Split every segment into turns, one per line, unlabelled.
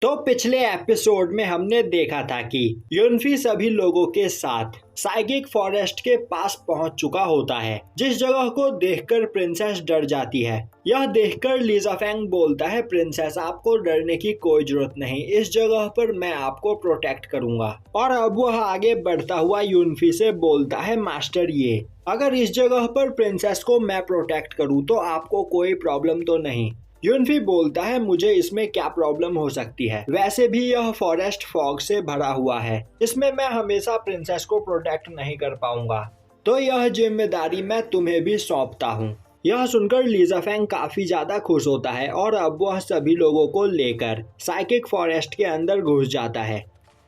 तो पिछले एपिसोड में हमने देखा था कि युनफी सभी लोगों के साथ साइकिक फॉरेस्ट के पास पहुंच चुका होता है, जिस जगह को देखकर प्रिंसेस डर जाती है। यह देखकर लीजा फेंग बोलता है, प्रिंसेस आपको डरने की कोई जरूरत नहीं, इस जगह पर मैं आपको प्रोटेक्ट करूंगा। और अब वह आगे बढ़ता हुआ युनफी से बोलता है, मास्टर ये अगर इस जगह पर प्रिंसेस को मैं प्रोटेक्ट करूं तो आपको कोई प्रॉब्लम तो नहीं। युनफी बोलता है, मुझे इसमें क्या प्रॉब्लम हो सकती है, वैसे भी यह फॉरेस्ट फॉग से भरा हुआ है, इसमें मैं हमेशा प्रिंसेस को प्रोटेक्ट नहीं कर पाऊंगा, तो यह जिम्मेदारी मैं तुम्हें भी सौंपता हूँ। यह सुनकर लीजा फेंग काफी ज्यादा खुश होता है और अब वह सभी लोगों को लेकर साइकिक फॉरेस्ट के अंदर घुस जाता है।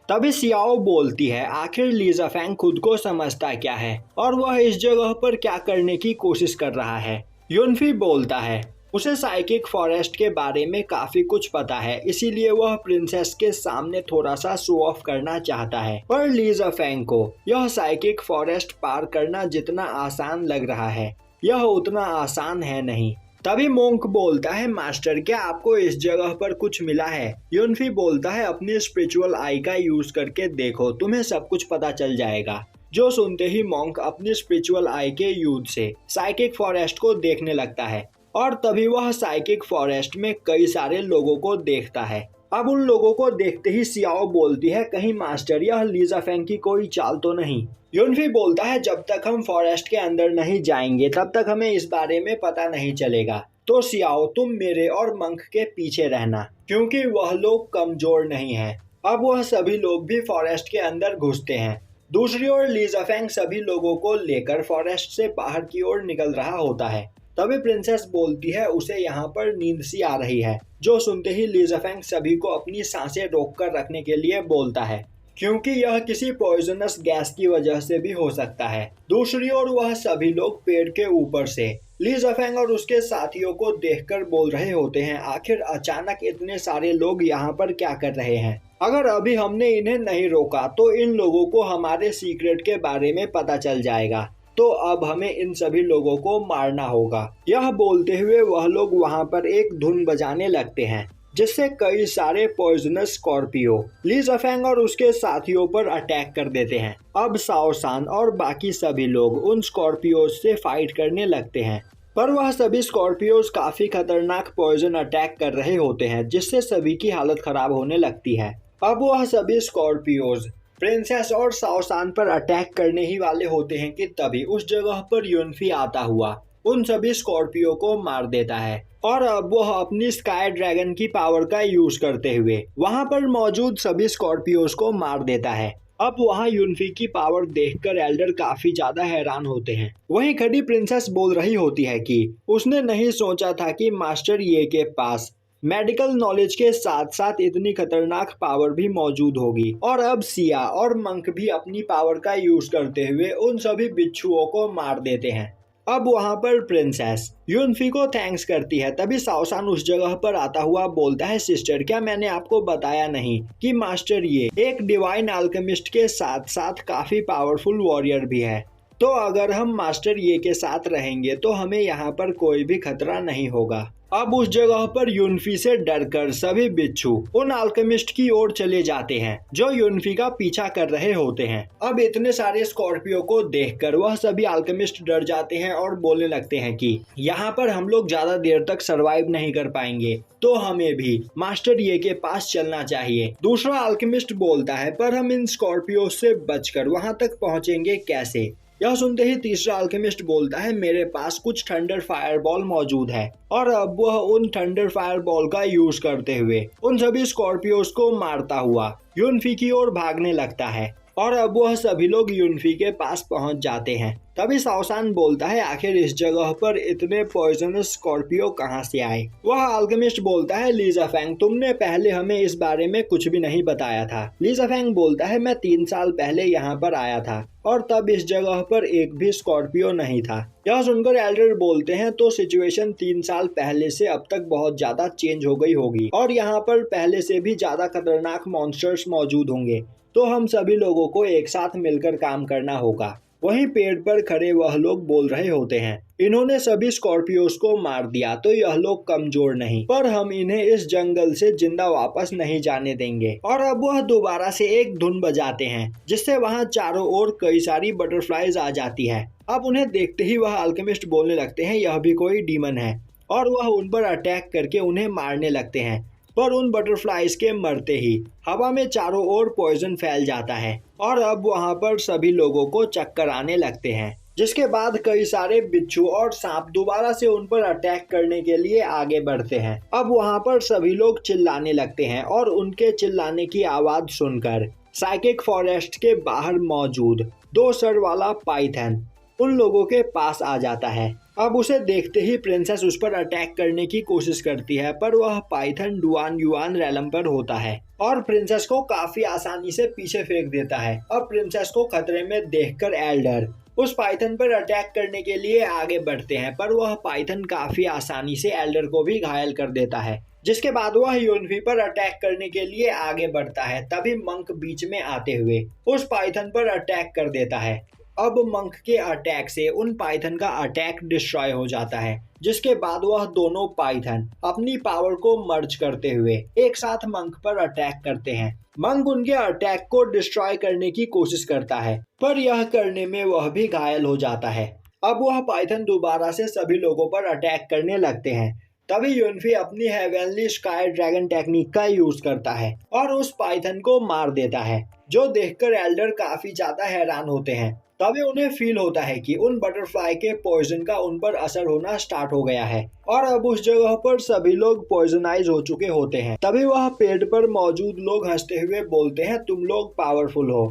तभी सियाओ बोलती है, आखिर लीजा फेंग खुद को समझता क्या है और वह इस जगह पर क्या करने की कोशिश कर रहा है। युनफी बोलता है, उसे साइकिक फॉरेस्ट के बारे में काफी कुछ पता है, इसीलिए वह प्रिंसेस के सामने थोड़ा सा शो ऑफ करना चाहता है। पर लीजा फेंग को यह साइकिक फॉरेस्ट पार करना जितना आसान लग रहा है, यह उतना आसान है नहीं। तभी मोंक बोलता है, मास्टर क्या आपको इस जगह पर कुछ मिला है? युनफी बोलता है, अपनी स्पिरिचुअल आई का यूज करके देखो, तुम्हें सब कुछ पता चल जाएगा। जो सुनते ही मोंक अपनी स्पिरिचुअल आई के यूज से साइकिक फॉरेस्ट को देखने लगता है और तभी वह साइकिक फॉरेस्ट में कई सारे लोगों को देखता है। अब उन लोगों को देखते ही सियाओ बोलती है, कहीं मास्टर यह लीजा फेंग की कोई चाल तो नहीं? युनफी बोलता है, जब तक हम फॉरेस्ट के अंदर नहीं जाएंगे तब तक हमें इस बारे में पता नहीं चलेगा, तो सियाओ तुम मेरे और मंक के पीछे रहना, क्योंकि वह लोग कमजोर नहीं है। अब वह सभी लोग भी फॉरेस्ट के अंदर घुसते हैं। दूसरी ओर लीजा फेंग सभी लोगों को लेकर फॉरेस्ट से बाहर की ओर निकल रहा होता है। तभी प्रिंसेस बोलती है, उसे यहाँ पर नींद सी आ रही है। जो सुनते ही लीजा फेंग सभी को अपनी सांसें रोककर रखने के लिए बोलता है, क्योंकि यह किसी पॉइजनस गैस की वजह से भी हो सकता है। दूसरी ओर वह सभी लोग पेड़ के ऊपर से लीजा फेंग और उसके साथियों को देखकर बोल रहे होते हैं, आखिर अचानक इतने सारे लोग यहाँ पर क्या कर रहे हैं? अगर अभी हमने इन्हें नहीं रोका तो इन लोगों को हमारे सीक्रेट के बारे में पता चल जाएगा, तो अब हमें इन सभी लोगों को मारना होगा। यह बोलते हुए वह लोग वहां पर एक धुन बजाने लगते हैं, जिससे कई सारे पॉइजनस स्कॉर्पियो लीजा फेंग और उसके साथियों पर अटैक कर देते हैं। अब शाओ सान और बाकी सभी लोग उन स्कॉर्पियोज से फाइट करने लगते हैं, पर वह सभी स्कॉर्पियोज काफी खतरनाक पॉइजन अटैक कर रहे होते हैं, जिससे सभी की हालत खराब होने लगती है। अब वह सभी स्कॉर्पियोज प्रिंसेस और शाओ सान पर अटैक करने ही वाले होते हैं कि तभी उस जगह पर युनफी आता हुआ उन सभी स्कॉर्पियो को मार देता है और अब वह अपनी स्काई ड्रैगन की पावर का यूज करते हुए वहां पर मौजूद सभी स्कॉर्पियोज को मार देता है। अब वहां युनफी की पावर देखकर एल्डर काफी ज्यादा हैरान होते हैं। वहीं खड़ी प्रिंसेस बोल रही होती है कि उसने नहीं सोचा था कि मास्टर ये के पास मेडिकल नॉलेज के साथ साथ इतनी खतरनाक पावर भी मौजूद होगी। और अब सिया और मंक भी अपनी पावर का यूज करते हुए उन सभी बिच्छुओं को मार देते हैं। अब वहां पर प्रिंसेस युनफी को थैंक्स करती है। तभी शाओ सान उस जगह पर आता हुआ बोलता है, सिस्टर क्या मैंने आपको बताया नहीं कि मास्टर ये एक डिवाइन अल्केमिस्ट के साथ साथ काफी पावरफुल वॉरियर भी है, तो अगर हम मास्टर ये के साथ रहेंगे तो हमें यहाँ पर कोई भी खतरा नहीं होगा। अब उस जगह पर युनफी से डरकर सभी बिच्छू उन अल्केमिस्ट की ओर चले जाते हैं, जो युनफी का पीछा कर रहे होते हैं। अब इतने सारे स्कॉर्पियो को देखकर वह सभी अल्केमिस्ट डर जाते हैं और बोलने लगते हैं कि यहाँ पर हम लोग ज्यादा देर तक सरवाइव नहीं कर पाएंगे, तो हमें भी मास्टर ये के पास चलना चाहिए। दूसरा अल्केमिस्ट बोलता है, पर हम इन स्कॉर्पियो से बचकर वहां तक पहुंचेंगे कैसे? यह सुनते ही तीसरा अल्केमिस्ट बोलता है, मेरे पास कुछ थंडर फायरबॉल मौजूद है। और अब वह उन थंडर फायरबॉल का यूज करते हुए उन सभी स्कॉर्पियोज को मारता हुआ युनफी की ओर भागने लगता है और अब वह सभी लोग युनफी के पास पहुंच जाते हैं। तभी शाओ सान बोलता है, आखिर इस जगह पर इतने पॉइजनस स्कॉर्पियो कहां से आए? वह अल्केमिस्ट बोलता है, लीजा फेंग तुमने पहले हमें इस बारे में कुछ भी नहीं बताया था। लीजा फेंग बोलता है, मैं 3 साल पहले यहाँ पर आया था और तब इस जगह पर एक भी स्कॉर्पियो नहीं था। यह सुनकर एल्डर बोलते हैं, तो सिचुएशन 3 साल पहले से अब तक बहुत ज्यादा चेंज हो गई होगी और यहाँ पर पहले से भी ज्यादा खतरनाक मॉन्स्टर्स मौजूद होंगे, तो हम सभी लोगों को एक साथ मिलकर काम करना होगा। वहीं पेड़ पर खड़े वह लोग बोल रहे होते हैं, इन्होंने सभी स्कॉर्पियोस को मार दिया तो यह लोग कमजोर नहीं, पर हम इन्हें इस जंगल से जिंदा वापस नहीं जाने देंगे। और अब वह दोबारा से एक धुन बजाते हैं जिससे वहाँ चारों ओर कई सारी बटरफ्लाईज आ जाती है। अब उन्हें देखते ही वह अल्केमिस्ट बोलने लगते हैं यह भी कोई डीमन है, और वह उन पर अटैक करके उन्हें मारने लगते हैं। पर उन बटरफ्लाईज के मरते ही हवा में चारों ओर पॉइजन फैल जाता है और अब वहाँ पर सभी लोगों को चक्कर आने लगते हैं, जिसके बाद कई सारे बिच्छू और सांप दोबारा से उन पर अटैक करने के लिए आगे बढ़ते हैं। अब वहाँ पर सभी लोग चिल्लाने लगते हैं और उनके चिल्लाने की आवाज सुनकर साइकिक फॉरेस्ट के बाहर मौजूद 2 सर वाला पाइथन उन लोगों के पास आ जाता है। अब उसे देखते ही प्रिंसेस उस पर अटैक करने की कोशिश करती है, पर वह पाइथन डुआन युआन रैलम पर होता है और प्रिंसेस को काफी आसानी से पीछे फेंक देता है। अब प्रिंसेस को खतरे में देखकर एल्डर उस पाइथन पर अटैक करने के लिए आगे बढ़ते हैं, पर वह पाइथन काफी आसानी से एल्डर को भी घायल कर देता है, जिसके बाद वह यूनफी पर अटैक करने के लिए आगे बढ़ता है। तभी मंक बीच में आते हुए उस पाइथन पर अटैक कर देता है। अब मंक के अटैक से उन पाइथन का अटैक डिस्ट्रॉय हो जाता है, जिसके बाद वह दोनों पाइथन अपनी पावर को मर्ज करते हुए एक साथ मंक पर अटैक करते हैं। मंक उनके अटैक को डिस्ट्रॉय करने की कोशिश करता है, पर यह करने में वह भी घायल हो जाता है। अब वह पाइथन दोबारा से सभी लोगों पर अटैक करने लगते हैं। तभी यूनफी अपनी हेवनली स्काई ड्रैगन टेक्निक का यूज करता है और उस पाइथन को मार देता है, जो देखकर एल्डर काफी ज्यादा हैरान होते हैं। तभी उन्हें फील होता है कि उन बटरफ्लाई के पॉइजन का उन पर असर होना स्टार्ट हो गया है और अब उस जगह पर सभी लोग पॉइजनाइज हो चुके होते हैं। तभी वह पेड़ पर मौजूद लोग हंसते हुए बोलते हैं तुम लोग पावरफुल हो,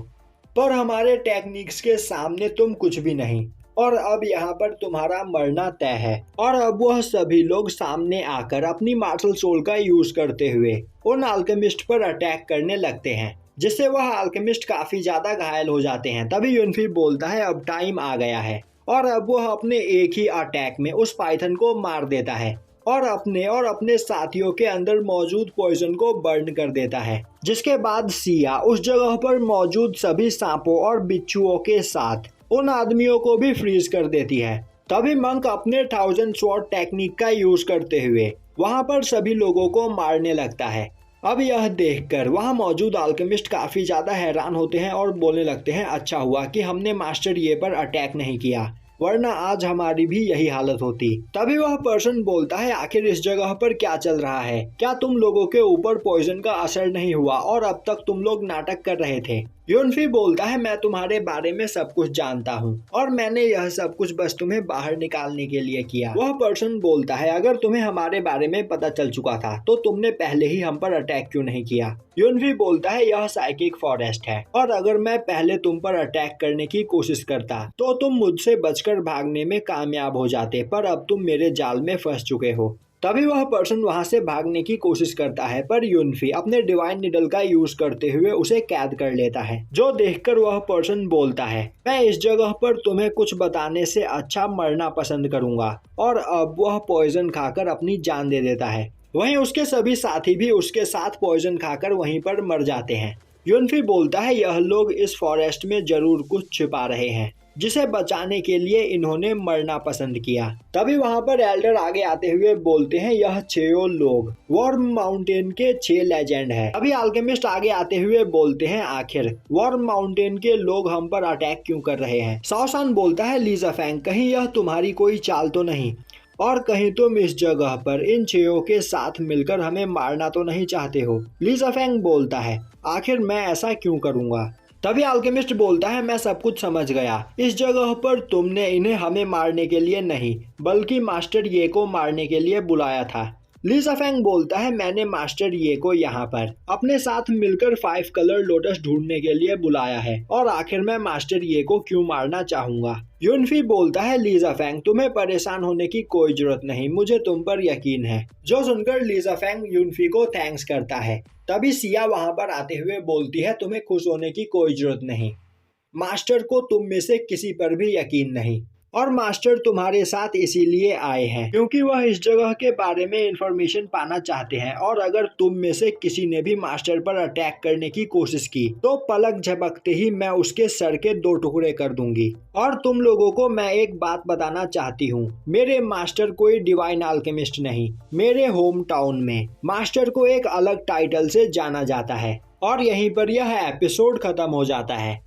पर हमारे टेक्निक्स के सामने तुम कुछ भी नहीं, और अब यहाँ पर तुम्हारा मरना तय है। और अब वह सभी लोग सामने आकर अपनी मार्शल सोल का यूज करते हुए उन अल्केमिस्ट पर अटैक करने लगते हैं, जिससे वह अल्केमिस्ट काफी ज्यादा घायल हो जाते हैं। तभी यूनफी बोलता है अब टाइम आ गया है, और अब वह अपने एक ही अटैक में उस पाइथन को मार देता है और अपने साथियों के अंदर मौजूद पॉइजन को बर्न कर देता है। जिसके बाद सिया उस जगह पर मौजूद सभी सांपों और बिच्छुओं के साथ उन आदमियों को भी फ्रीज कर देती है। तभी मंक अपने 1000 स्वॉर्ड टेक्निक का यूज करते हुए वहां पर सभी लोगों को मारने लगता है। अब यह देखकर वहां मौजूद अल्केमिस्ट काफी ज्यादा हैरान होते हैं और बोलने लगते हैं अच्छा हुआ कि हमने मास्टर ये पर अटैक नहीं किया, वरना आज हमारी भी यही हालत होती। तभी वह पर्सन बोलता है आखिर इस जगह पर क्या चल रहा है, क्या तुम लोगों के ऊपर पॉइजन का असर नहीं हुआ और अब तक तुम लोग नाटक कर रहे थे। यूनफी बोलता है मैं तुम्हारे बारे में सब कुछ जानता हूँ और मैंने यह सब कुछ बस तुम्हें बाहर निकालने के लिए किया। वह पर्सन बोलता है अगर तुम्हें हमारे बारे में पता चल चुका था तो तुमने पहले ही हम पर अटैक क्यों नहीं किया। यूनफी बोलता है यह साइकिक फॉरेस्ट है और अगर मैं पहले तुम पर अटैक करने की कोशिश करता तो तुम मुझसे बचकर भागने में कामयाब हो जाते, पर अब तुम मेरे जाल में फंस चुके हो। तभी वह पर्सन वहां से भागने की कोशिश करता है, पर यूनफी अपने डिवाइन निडल का यूज करते हुए उसे कैद कर लेता है, जो देखकर वह पर्सन बोलता है मैं इस जगह पर तुम्हें कुछ बताने से अच्छा मरना पसंद करूंगा, और अब वह पॉइजन खाकर अपनी जान दे देता है। वहीं उसके सभी साथी भी उसके साथ पॉइजन खाकर वहीं पर मर जाते हैं। यूनफी बोलता है यह लोग इस फॉरेस्ट में जरूर कुछ छिपा रहे हैं, जिसे बचाने के लिए इन्होंने मरना पसंद किया। तभी वहां पर एल्डर आगे आते हुए बोलते हैं यह 6 लोग वॉर्म माउंटेन के 6 लेजेंड है। अभी अल्केमिस्ट आगे आते हुए बोलते हैं आखिर वॉर्म माउंटेन के लोग हम पर अटैक क्यों कर रहे हैं। साओसान बोलता है लीजा फैंग कहीं यह तुम्हारी कोई चाल तो नहीं, और कहीं तुम इस जगह पर इन 6 के साथ मिलकर हमें मारना तो नहीं चाहते हो। लीजा फैंग बोलता है आखिर मैं ऐसा क्यों करूंगा। तभी अल्केमिस्ट बोलता है मैं सब कुछ समझ गया, इस जगह पर तुमने इन्हें हमें मारने के लिए नहीं बल्कि मास्टर ये को मारने के लिए बुलाया था। लीजा फैंग बोलता है मैंने मास्टर ये को यहाँ पर अपने साथ मिलकर 5 कलर लोटस ढूंढने के लिए बुलाया है, और आखिर मैं मास्टर ये को क्यों मारना चाहूंगा। यूनफी बोलता है लीजा फैंग तुम्हें परेशान होने की कोई जरूरत नहीं, मुझे तुम पर यकीन है। जो सुनकर लीजा फैंग यूनफी को थैंक्स करता है। तभी सिया वहां पर आते हुए बोलती है तुम्हें खुश होने की कोई जरूरत नहीं, मास्टर को तुम में से किसी पर भी यकीन नहीं। और मास्टर तुम्हारे साथ इसीलिए आए हैं क्योंकि वह इस जगह के बारे में इंफॉर्मेशन पाना चाहते हैं, और अगर तुम में से किसी ने भी मास्टर पर अटैक करने की कोशिश की तो पलक झपकते ही मैं उसके सर के 2 टुकड़े कर दूंगी। और तुम लोगों को मैं एक बात बताना चाहती हूँ, मेरे मास्टर कोई डिवाइन अल्केमिस्ट नहीं, मेरे होम टाउन में मास्टर को एक अलग टाइटल से जाना जाता है। और यहीं पर यह एपिसोड खत्म हो जाता है।